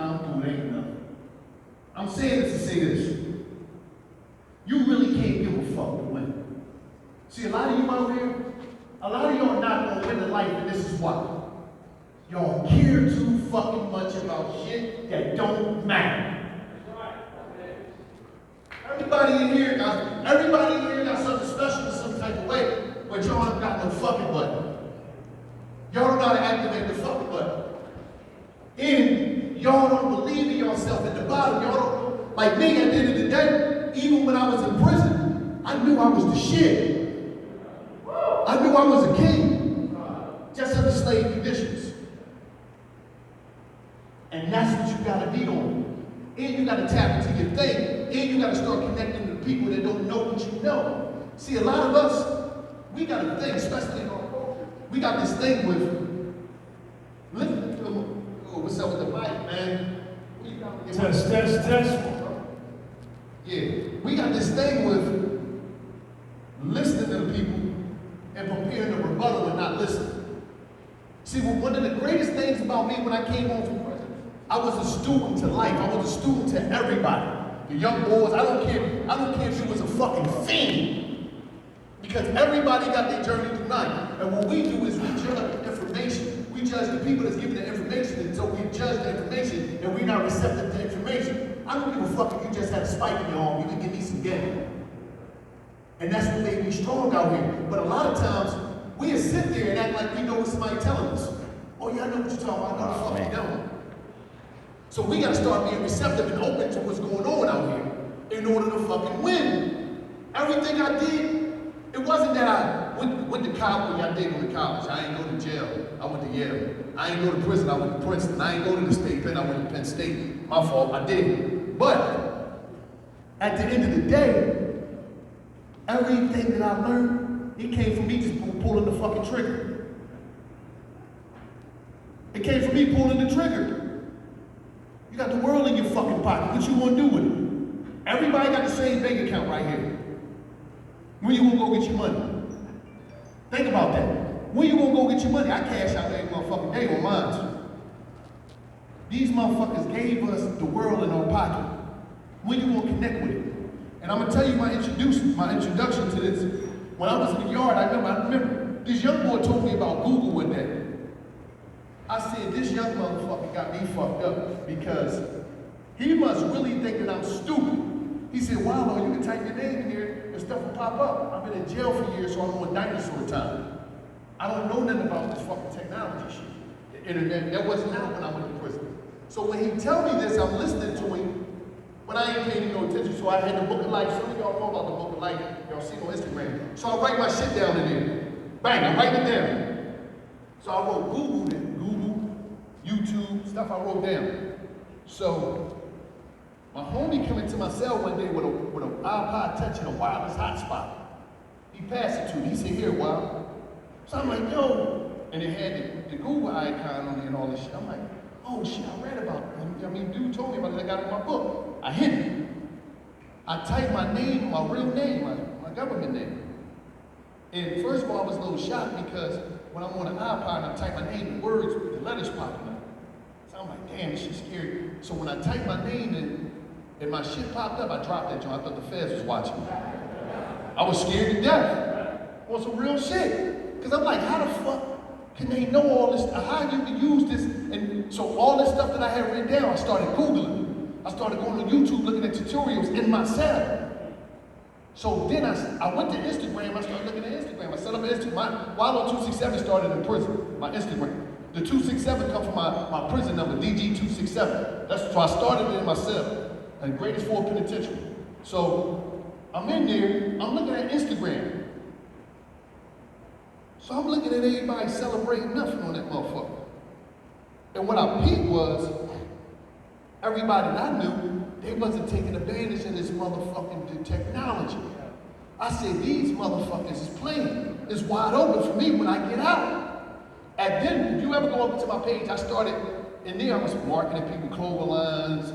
I'm through, it ain't enough. I'm saying this to say this. You really can't give a fuck to win. See, a lot of you out here, a lot of y'all not gonna win in life, and this is why. Y'all care too fucking much about shit that don't matter. Everybody in here got something special in some type of way, but y'all don't got no fucking button. Y'all don't gotta activate the fucking button. And y'all don't believe in yourself at the bottom. Y'all don't, like me at the end of the day, even when I was in prison, I knew I was the shit. I knew I was a king, just under slave conditions. And that's what you gotta be on. And you gotta tap into your thing. And you gotta start connecting to people that don't know what you know. See, a lot of us, we got a thing, especially in our culture. We got this thing with, listen to them. Oh, what's up with the mic, man? Test. Yeah, we got this thing with listening to people and preparing to rebuttal and not listening. See, one of the greatest things about me when I came home from prison, I was a student to life. I was a student to everybody. The young boys, I don't care if you was a fucking fiend. Because everybody got their journey through life. And what we do is we judge information. We judge the people that's giving the information, and so we judge the information and we're not receptive to information. I don't give a fuck if you just had a spike in your arm, you can give me some game. And that's what made me strong out here. But a lot of times, we'll sit there and act like we know what somebody telling us. Oh yeah, I know what you're talking about, I know the fuck you don't. So we gotta start being receptive and open to what's going on out here in order to fucking win. Everything I did, it wasn't that I went to college. I did go to college. I ain't go to jail. I went to Yale. I ain't go to prison. I went to Princeton. I ain't go to the state pen. I went to Penn State. My fault. I did. But at the end of the day, everything that I learned, it came from me just pulling the fucking trigger. It came from me pulling the trigger. You got the world in your fucking pocket. What you gonna do with it? Everybody got the same bank account right here. When you gonna go get your money? Think about that. When you gonna go get your money? I cash out every motherfucking day on mine. These motherfuckers gave us the world in our pocket. When you gonna connect with it? And I'm gonna tell you my introduction to this. When I was in the yard, I remember this young boy told me about Google one day. I said, this young motherfucker got me fucked up because he must really think that I'm stupid. He said, wow, you can type your name in here and stuff will pop up. I've been in jail for years, so I'm on dinosaur time. I don't know nothing about this fucking technology shit. The internet, that wasn't out when I went to prison. So when he tell me this, I'm listening to him, but I ain't paying no attention, so I had the book of life. Some of y'all know about the book of life. Y'all see it on Instagram. So I write my shit down in there. Bang, I write it down. So I wrote Google, YouTube, stuff I wrote down. So my homie came into my cell one day with an iPod Touch and a wireless hotspot. He passed it to me. He said, here, wow. So I'm like, yo. And it had the Google icon on it and all this shit. I'm like, oh shit, I read about it. I mean, dude told me about it. I got it in my book. I hit it. I typed my name, my real name, my government name. And first of all, I was a little shocked because when I'm on an iPod and I type my name, the words, the letters popping up. So I'm like, damn, this shit's scary. So when I typed my name in, and my shit popped up, I dropped that joint. I thought the feds was watching me. I was scared to death. On some real shit. Because I'm like, how the fuck can they know all this? How you can use this? And so all this stuff that I had written down, I started Googling. I started going on YouTube looking at tutorials in my cell. So then I went to Instagram, I started looking at Instagram. I set up an Instagram. Wallow 267 started in prison, my Instagram. The 267 come from my prison number, DG267. So I started it in my cell. And greatest Ford penitentiary. So I'm in there, I'm looking at Instagram. So I'm looking at everybody celebrating nothing on that motherfucker. And what I peeped was, everybody that I knew, they wasn't taking advantage of this motherfucking technology. I said, these motherfuckers is playing. It's wide open for me when I get out. And then, if you ever go up to my page, I started, in there I was marketing people, clothing lines,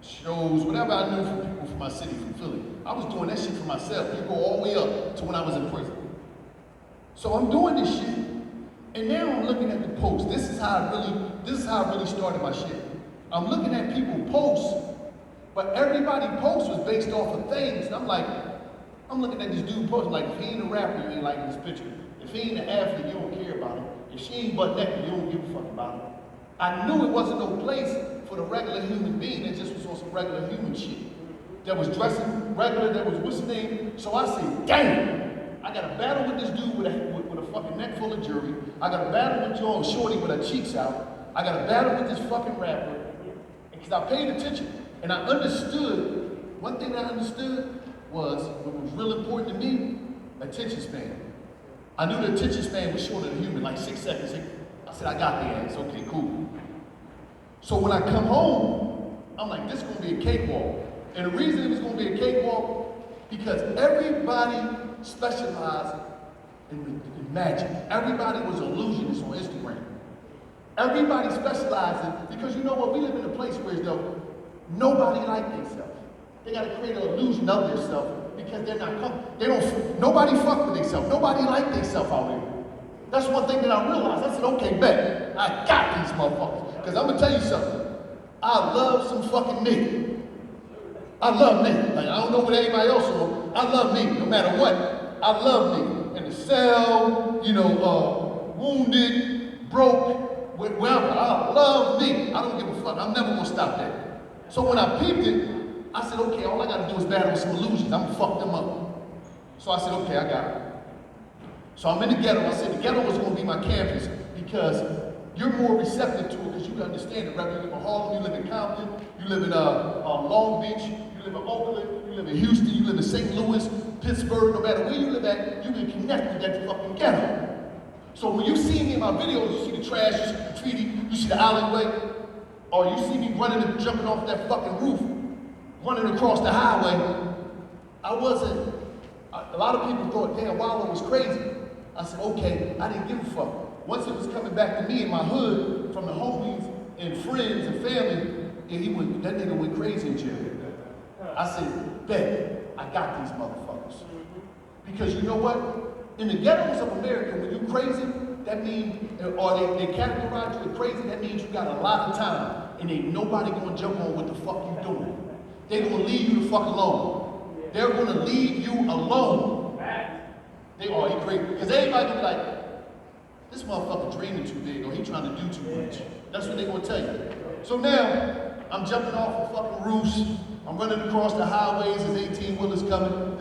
shows, whatever I knew from people from my city, from Philly. I was doing that shit for myself. You go all the way up to when I was in prison. So I'm doing this shit, and now I'm looking at the post. This is how I really started my shit. I'm looking at people posts, but everybody posts was based off of things. And I'm looking at this dude posting like, if he ain't a rapper, you ain't liking this picture. If he ain't an athlete, you don't care about him. If she ain't butt naked, you don't give a fuck about him. I knew it wasn't no place for the regular human being that just was on some regular human shit. That was dressing regular, that was what's his name. So I said, damn, I got a battle with this dude with a fucking neck full of jewelry. I got a battle with Joe Shorty with her cheeks out. I got a battle with this fucking rapper. Because I paid attention. And I understood, one thing I understood was, what was real important to me, attention span. I knew the attention span was shorter than human, like 6 seconds. I said, I got the ass, okay, cool. So when I come home, I'm like, this is gonna be a cakewalk. And the reason it was gonna be a cakewalk, because everybody specialized in magic. Everybody was an illusionist on Instagram. Everybody specialized in, because you know what, we live in a place where though, nobody like themselves. They gotta create an illusion of themselves because they're not comfortable. Nobody fuck with themselves. Nobody like themselves out there. That's one thing that I realized. I said, okay, bet, I got these motherfuckers. Because I'm gonna tell you something. I love some fucking me. I love me. Like, I don't know what anybody else will. I love me, no matter what. I love me. In the cell, wounded, broke, wherever. I love me. I don't give a fuck. I'm never gonna stop that. So when I peeped it, I said, okay, all I gotta do is battle with some illusions. I'm gonna fuck them up. So I said, okay, I got it. So I'm in the ghetto. I said, the ghetto was gonna be my campus because you're more receptive to it because you can understand it, right? You live in Harlem, you live in Compton, you live in Long Beach, you live in Oakland, you live in Houston, you live in St. Louis, Pittsburgh, no matter where you live at, you can connect with that fucking ghetto. So when you see me in my videos, you see the trash, you see the graffiti, you see the alleyway, or you see me running and jumping off that fucking roof, running across the highway, I wasn't, a lot of people thought, damn, Wallow was crazy. I said, okay, I didn't give a fuck. Once it was coming back to me in my hood, from the homies and friends and family, and that nigga went crazy in jail. I said, bet, I got these motherfuckers. Because you know what? In the ghettos of America, when you crazy, that means, or they categorize you as crazy, that means you got a lot of time, and ain't nobody gonna jump on what the fuck you doing. They gonna leave you the fuck alone. They're gonna leave you alone. They are, he crazy. Because everybody gonna be like, this motherfucker dreaming too big, or he trying to do too much. That's what they gonna tell you. So now, I'm jumping off of fucking roofs, I'm running across the highways, there's 18-wheelers coming.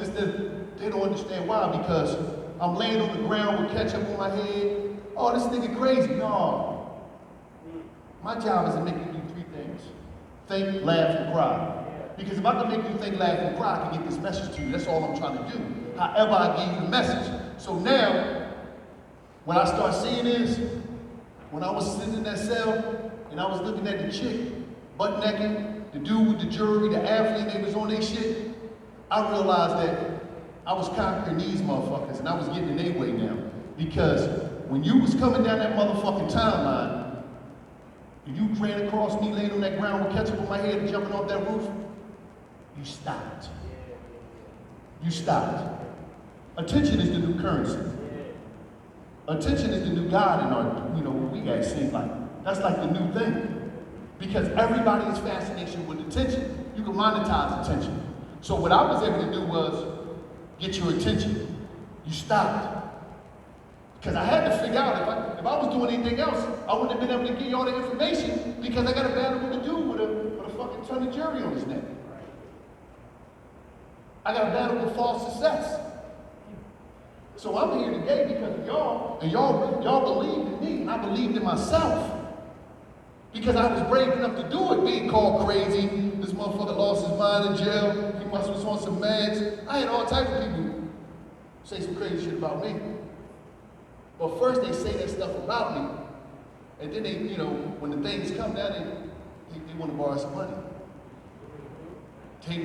They don't understand why, because I'm laying on the ground with ketchup on my head. Oh, this nigga crazy. No. My job is to make you do 3 things. Think, laugh, and cry. Because if I can make you think, laugh, and cry, I can get this message to you. That's all I'm trying to do. However, I give you the message. So now, when I start seeing this, when I was sitting in that cell, and I was looking at the chick, butt naked, the dude with the jewelry, the athlete, they was on their shit, I realized that I was conquering these motherfuckers, and I was getting in their way now. Because when you was coming down that motherfucking timeline, and you ran across me laying on that ground with ketchup on my head and jumping off that roof, you stopped. You stopped. Attention is the new currency. Attention is the new God in our, we guys seem like. That's like the new thing. Because everybody is fascinated with attention. You can monetize attention. So what I was able to do was get your attention. You stopped. Because I had to figure out if I was doing anything else, I wouldn't have been able to give you all the information because I got a battle with a dude with a fucking ton of jewelry on his neck. I got a battle with false success. So I'm here today because of y'all, and y'all believed in me, and I believed in myself. Because I was brave enough to do it, being called crazy. This motherfucker lost his mind in jail. He must have was on some meds. I had all types of people say some crazy shit about me. But first they say that stuff about me, and then they, when the things come down, they want to borrow some money.